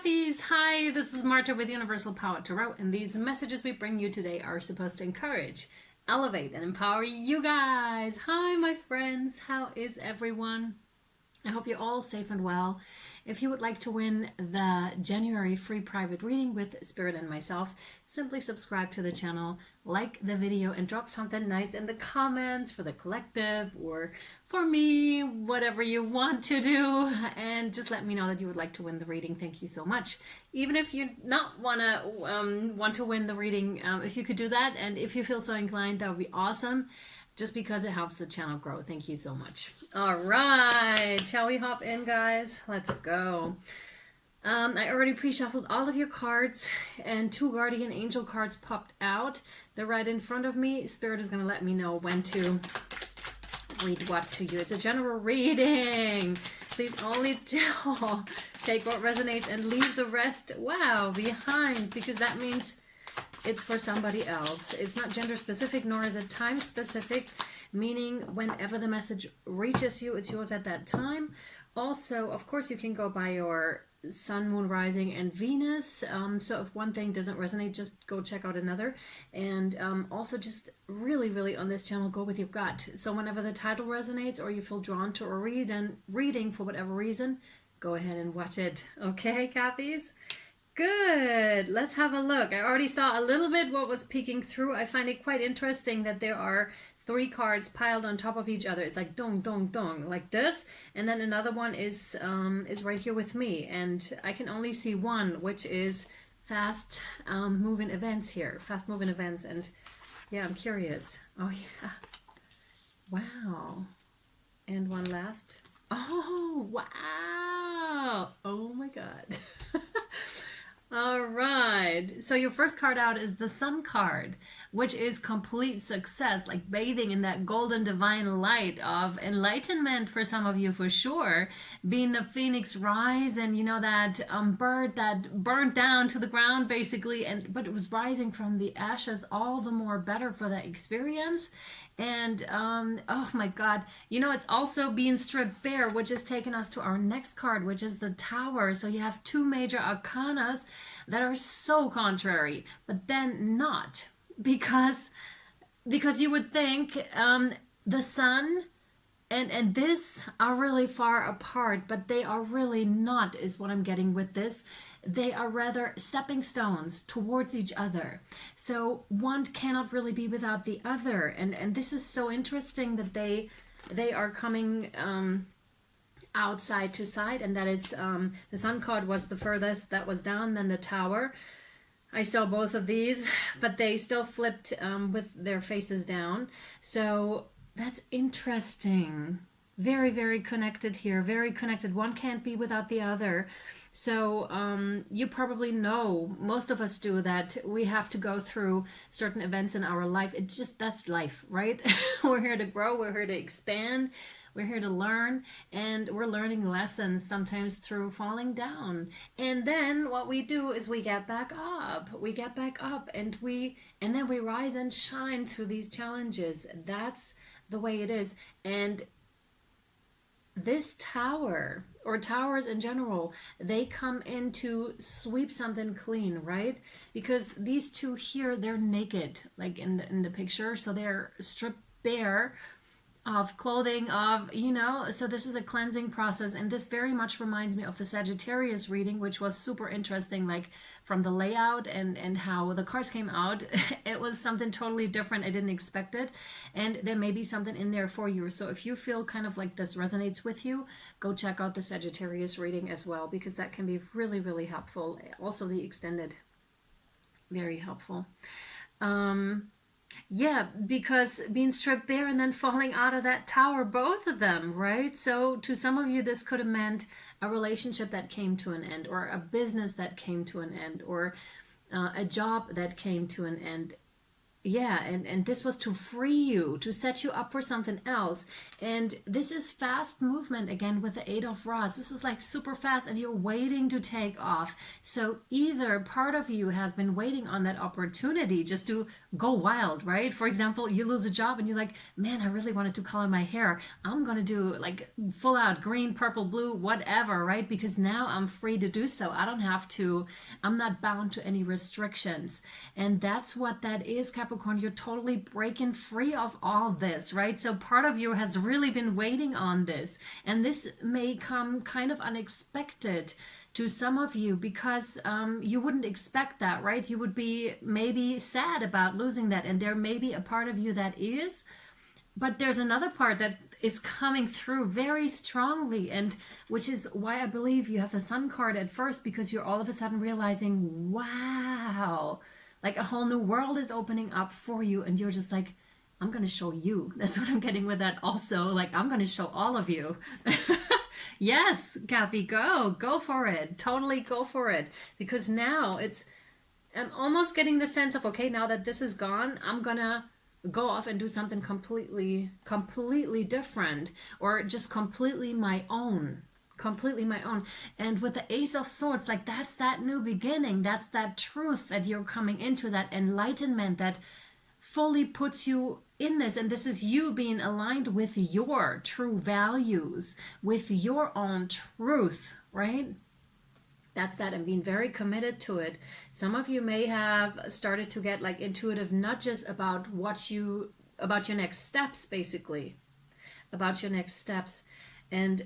Cappies! Hi, this is Marta with Universal Power Tarot, and these messages we bring you today are supposed to encourage, elevate, and empower you guys. Hi, my friends. How is everyone? I hope you're all safe and well. If you would like to win the January free private reading with Spirit and myself, simply subscribe to the channel, like the video, and drop something nice in the comments for the collective or for me, whatever you want to do. And just let me know that you would like to win the reading. Thank you so much. Even if you not want to win the reading, if you could do that, and if you feel so inclined, that would be awesome. Just because it helps the channel grow. Thank you so much. All right, shall we hop in, guys? Let's go. I already pre-shuffled all of your cards, and 2 guardian angel cards popped out. They're right in front of me. Spirit is going to let me know when to read what to you. It's a general reading. Please only take what resonates and leave the rest, wow, behind, because that means it's for somebody else. It's not gender specific, nor is it time specific, meaning whenever the message reaches you, it's yours at that time. Also, of course, you can go by your sun, moon, rising, and Venus. So if one thing doesn't resonate, just go check out another. And also just really on this channel, go with your gut. So whenever the title resonates or you feel drawn to a reading for whatever reason, go ahead and watch it. Okay, Cappies? Good. Let's have a look. I already saw a little bit what was peeking through. I find it quite interesting that there are 3 cards piled on top of each other. It's like dong, dong, dong, like this. And then another one is right here with me. And I can only see one, which is fast moving events here. Fast moving events. And yeah, I'm curious. Oh, yeah. Wow. And one last. Oh, wow. Oh, my God. All right, so your first card out is the Sun card, which is complete success, like bathing in that golden divine light of enlightenment for some of you, for sure. Being the phoenix rise, and you know that bird that burnt down to the ground basically, but it was rising from the ashes, all the more better for that experience. And oh my God, you know, it's also being stripped bare, which has taken us to our next card, which is the Tower. So you have 2 major arcanas that are so contrary, but then not, because you would think the Sun and this are really far apart, but they are really not, is what I'm getting with this. They are rather stepping stones towards each other. So one cannot really be without the other. And this is so interesting that they are coming out side to side, and that it's the Sun card was the furthest that was down, then the Tower. I saw both of these, but they still flipped with their faces down. So that's interesting. Very connected here. Very connected. One can't be without the other. So you probably know, most of us do, that we have to go through certain events in our life. It's just, that's life, right? We're here to grow. We're here to expand. We're here to learn, and we're learning lessons sometimes through falling down. And then what we do is we get back up. We get back up, and then we rise and shine through these challenges. That's the way it is. And this Tower, or towers in general, they come in to sweep something clean, right? Because these 2 here, they're naked, like in the picture, so they're stripped bare of clothing, of, you know, so this is a cleansing process. And this very much reminds me of the Sagittarius reading, which was super interesting, like from the layout and how the cards came out. It was something totally different. I didn't expect it, and there may be something in there for you. So if you feel kind of like this resonates with you, go check out the Sagittarius reading as well, because that can be really helpful. Also the extended, very helpful. Yeah, because being stripped bare and then falling out of that tower, both of them, right? So to some of you, this could have meant a relationship that came to an end, or a business that came to an end, or a job that came to an end. Yeah, and this was to free you, to set you up for something else. And this is fast movement again with the Eight of Rods. This is like super fast and you're waiting to take off. So either part of you has been waiting on that opportunity just to go wild, right? For example, you lose a job and you're like, man, I really wanted to color my hair. I'm gonna do like full out green, purple, blue, whatever, right? Because now I'm free to do so. I don't have to, I'm not bound to any restrictions. And that's what that is, Capricorn. You're totally breaking free of all this, right? So part of you has really been waiting on this, and this may come kind of unexpected to some of you because you wouldn't expect that, right? You would be maybe sad about losing that, and there may be a part of you that is, but there's another part that is coming through very strongly, and which is why I believe you have the Sun card at first, because you're all of a sudden realizing, wow, like a whole new world is opening up for you, and you're just like, I'm going to show you. That's what I'm getting with that also. Like, I'm going to show all of you. Yes, Kathy, go for it. Totally go for it. Because now I'm almost getting the sense of, okay, now that this is gone, I'm going to go off and do something completely different, or just completely my own. And with the Ace of Swords, like that's that new beginning, that's that truth that you're coming into, that enlightenment that fully puts you in this. And this is you being aligned with your true values, with your own truth, right? That's that, and being very committed to it. Some of you may have started to get like intuitive nudges about about your next steps, basically, about your next steps. And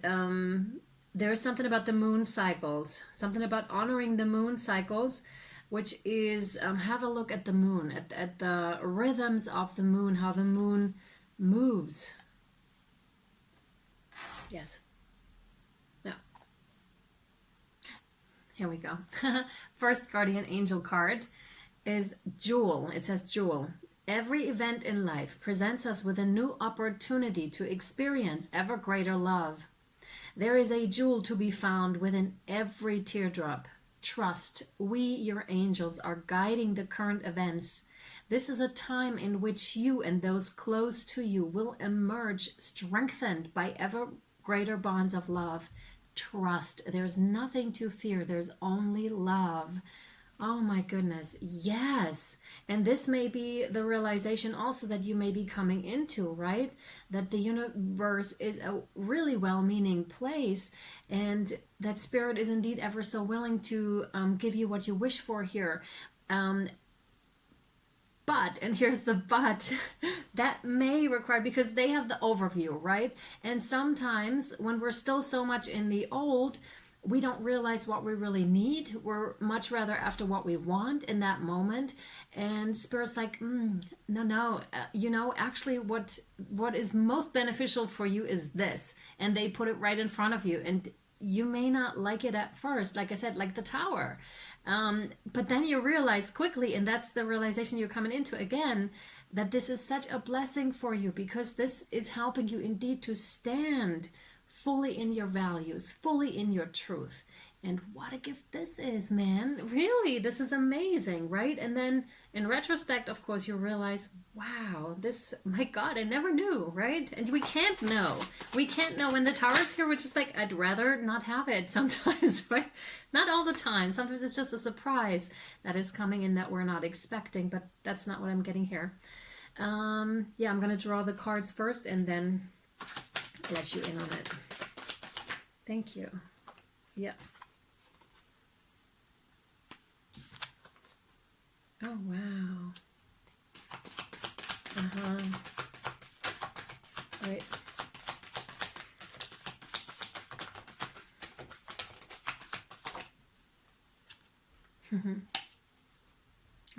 there's something about the moon cycles, something about honoring the moon cycles, which is have a look at the moon, at the rhythms of the moon, how the moon moves. Yes. Now, here we go. First guardian angel card is Jewel. It says Jewel. Every event in life presents us with a new opportunity to experience ever greater love. There is a jewel to be found within every teardrop. Trust, we, your angels, are guiding the current events. This is a time in which you and those close to you will emerge strengthened by ever greater bonds of love. Trust, there's nothing to fear, there's only love. Oh my goodness, yes. And this may be the realization also that you may be coming into, right? That the universe is a really well-meaning place, and that spirit is indeed ever so willing to give you what you wish for here. But, and here's the but, that may require, because they have the overview, right? And sometimes when we're still so much in the old, we don't realize what we really need. We're much rather after what we want in that moment. And Spirit's like, no, actually what is most beneficial for you is this. And they put it right in front of you. And you may not like it at first, like I said, like the tower. But then you realize quickly, and that's the realization you're coming into again, that this is such a blessing for you, because this is helping you indeed to stand fully in your values, fully in your truth. And what a gift this is, man. Really, this is amazing, right? And then in retrospect, of course, you realize, wow, this, my God, I never knew, right? And we can't know. We can't know. When the tower's here, we're just like, I'd rather not have it sometimes, right? Not all the time. Sometimes it's just a surprise that is coming in that we're not expecting, but that's not what I'm getting here. Yeah, I'm going to draw the cards first and then let you in on it. Thank you. Yeah. Oh, wow. Right.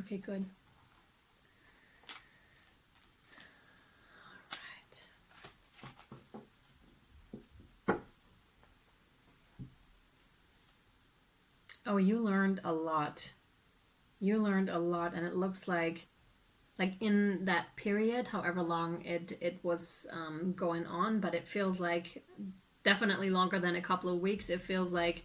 Okay, good. Oh, you learned a lot. You learned a lot, and it looks like in that period, however long it was going on, but it feels like definitely longer than a couple of weeks. It feels like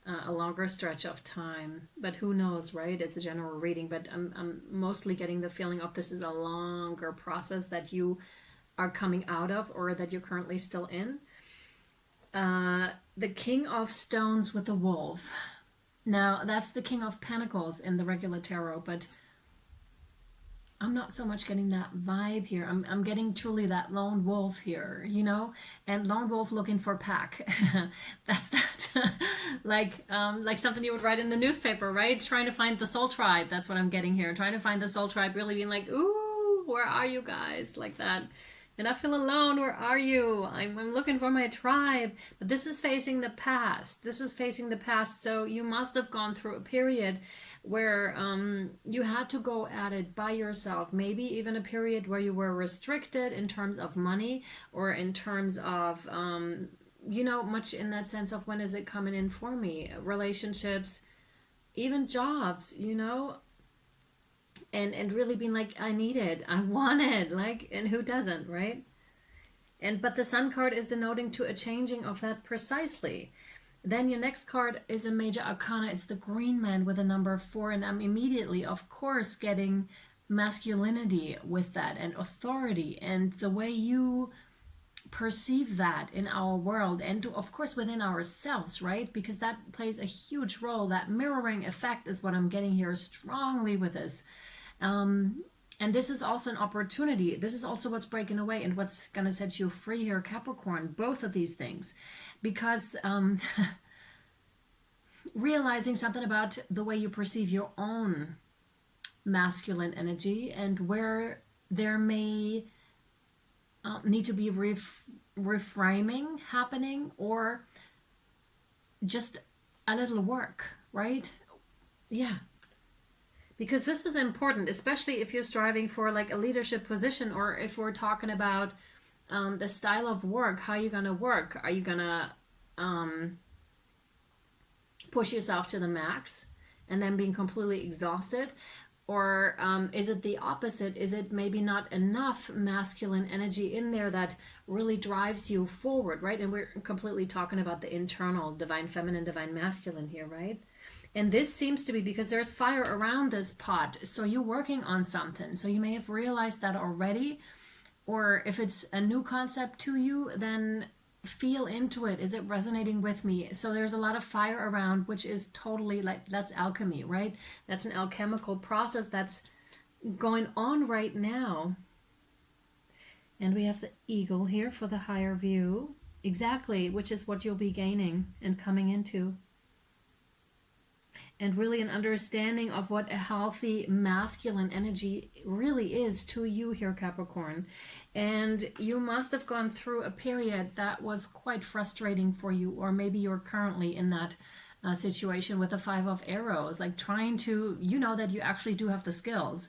a longer stretch of time. But who knows, right? It's a general reading, but I'm mostly getting the feeling of this is a longer process that you are coming out of, or that you're currently still in. The King of Stones with the Wolf. Now, that's the King of Pentacles in the regular tarot, but I'm not so much getting that vibe here. I'm getting truly that lone wolf here, you know, and lone wolf looking for pack. That's that. like something you would write in the newspaper, right? Trying to find the soul tribe. That's what I'm getting here. Trying to find the soul tribe, really being like, ooh, where are you guys? Like that. And I feel alone. Where are you? I'm looking for my tribe. But this is facing the past. This is facing the past. So you must have gone through a period where you had to go at it by yourself. Maybe even a period where you were restricted in terms of money, or in terms of, you know, much in that sense of when is it coming in for me? Relationships, even jobs, you know? And really being like, I need it, I want it, like, and who doesn't, right? But the Sun card is denoting to a changing of that precisely. Then your next card is a major arcana. It's the Green Man with a number 4, and I'm immediately, of course, getting masculinity with that, and authority, and the way you perceive that in our world, and of course within ourselves, right? Because that plays a huge role. That mirroring effect is what I'm getting here strongly with this. And this is also an opportunity. This is also what's breaking away and what's going to set you free here, Capricorn. Both of these things. Because realizing something about the way you perceive your own masculine energy, and where there may need to be reframing happening, or just a little work, right? Yeah. Because this is important, especially if you're striving for like a leadership position, or if we're talking about the style of work. How are you going to work? Are you going to push yourself to the max and then being completely exhausted? Or is it the opposite? Is it maybe not enough masculine energy in there that really drives you forward, right? And we're completely talking about the internal divine feminine, divine masculine here, right? And this seems to be because there's fire around this pot. So you're working on something. So you may have realized that already. Or if it's a new concept to you, then feel into it. Is it resonating with me? So there's a lot of fire around, which is totally like, that's alchemy, right? That's an alchemical process that's going on right now. And we have the eagle here for the higher view. Exactly, which is what you'll be gaining and coming into. And really an understanding of what a healthy masculine energy really is to you here, Capricorn. And you must have gone through a period that was quite frustrating for you, or maybe you're currently in that situation with the 5 of arrows, like trying to, you know that you actually do have the skills.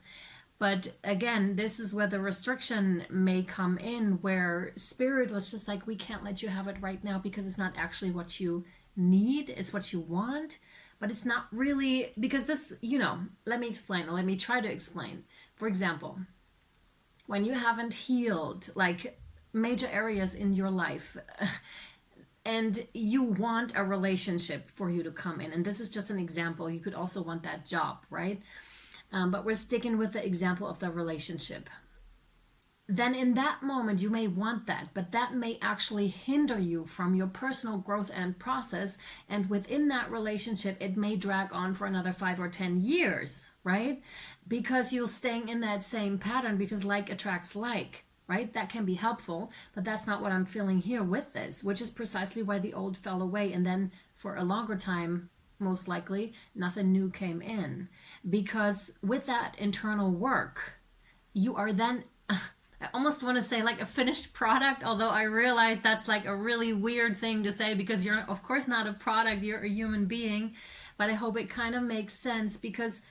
But again, this is where the restriction may come in, where spirit was just like, we can't let you have it right now because it's not actually what you need, it's what you want. But it's not really, because this, you know, let me explain, or let me try to explain. For example, when you haven't healed like major areas in your life, and you want a relationship for you to come in, and this is just an example, you could also want that job, right? But we're sticking with the example of the relationship. Then in that moment you may want that, but that may actually hinder you from your personal growth and process. And within that relationship, it may drag on for another 5 or 10 years, right? Because you're staying in that same pattern, because like attracts like, right? That can be helpful, but that's not what I'm feeling here with this, which is precisely why the old fell away. And then for a longer time, most likely, nothing new came in. Because with that internal work, you are then... I almost want to say like a finished product, although I realize that's like a really weird thing to say, because you're of course not a product, you're a human being. But I hope it kind of makes sense, because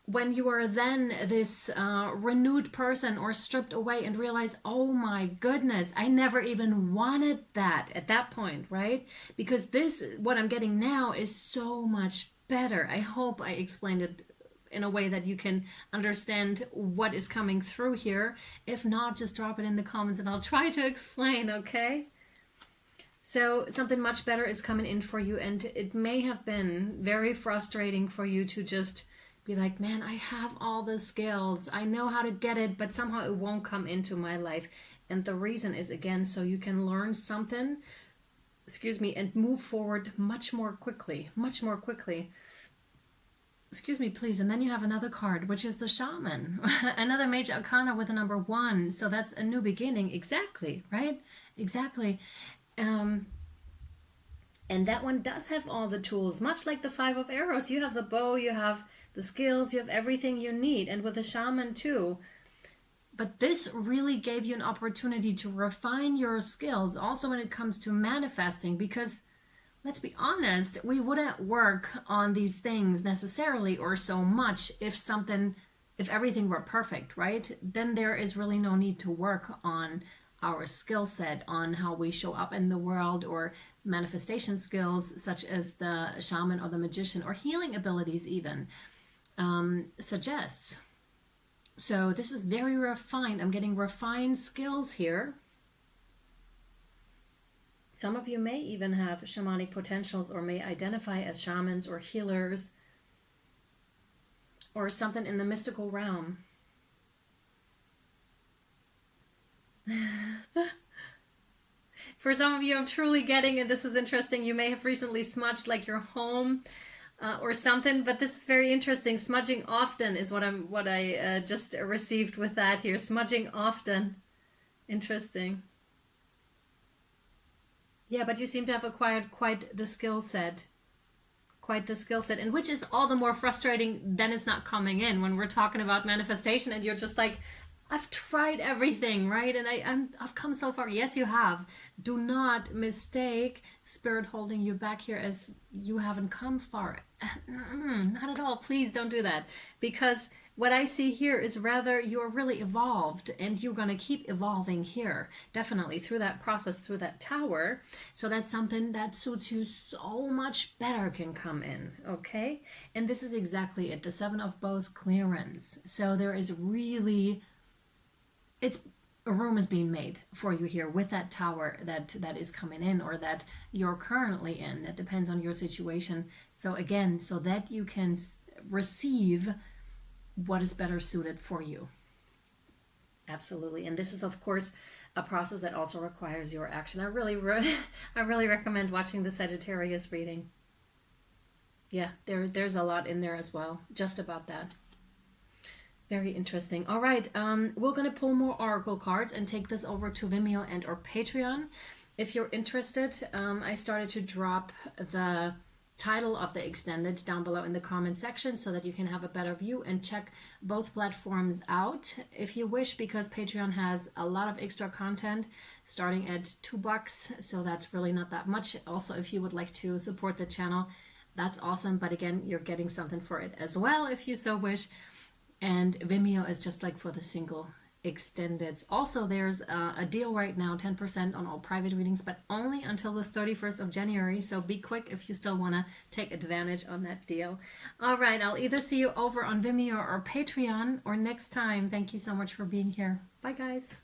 when you are then this renewed person, or stripped away and realize, oh my goodness, I never even wanted that at that point, right? Because this, what I'm getting now, is so much better. I hope I explained it in a way that you can understand what is coming through here. If not, just drop it in the comments and I'll try to explain, okay? So something much better is coming in for you, and it may have been very frustrating for you to just be like, man, I have all the skills, I know how to get it, but somehow it won't come into my life. And the reason is, again, so you can learn something, excuse me, and move forward much more quickly, much more quickly. Excuse me, please. And then you have another card, which is the Shaman, another major arcana with the number 1. So that's a new beginning. Exactly, right? Exactly. And that one does have all the tools, much like the 5 of arrows. You have the bow, you have the skills, you have everything you need. And with the Shaman too. But this really gave you an opportunity to refine your skills also when it comes to manifesting, because let's be honest, we wouldn't work on these things necessarily or so much if everything were perfect, right? Then there is really no need to work on our skill set, on how we show up in the world, or manifestation skills such as the shaman or the magician, or healing abilities even suggests. So this is very refined. I'm getting refined skills here. Some of you may even have shamanic potentials, or may identify as shamans or healers, or something in the mystical realm. For some of you, I'm truly getting, and this is interesting, you may have recently smudged like your home or something, but this is very interesting. Smudging often is what I just received with that here. Smudging often. Interesting. Yeah, but you seem to have acquired quite the skill set. Quite the skill set. And which is all the more frustrating then it's not coming in when we're talking about manifestation and you're just like, I've tried everything, right? And I've come so far. Yes, you have. Do not mistake Spirit holding you back here as you haven't come far. Not at all. Please don't do that. Because what I see here is rather you're really evolved, and you're going to keep evolving here. Definitely through that process, through that tower. So that's something that suits you so much better can come in. Okay? And this is exactly it. The 7 of Bows clearance. So there is really... a room is being made for you here with that tower that is coming in, or that you're currently in. That depends on your situation. So again, so that you can receive what is better suited for you. Absolutely. And this is, of course, a process that also requires your action. I really recommend watching the Sagittarius reading. Yeah, there's a lot in there as well, just about that. Very interesting. All right, we're going to pull more oracle cards and take this over to Vimeo and or Patreon. If you're interested, I started to drop the title of the extended down below in the comment section so that you can have a better view and check both platforms out if you wish, because Patreon has a lot of extra content starting at $2, so that's really not that much. Also, if you would like to support the channel, that's awesome, but again, you're getting something for it as well if you so wish. And Vimeo is just like for the single extendeds. Also, there's a deal right now, 10% on all private readings, but only until the 31st of January. So be quick if you still want to take advantage on that deal. All right, I'll either see you over on Vimeo or Patreon or next time. Thank you so much for being here. Bye, guys.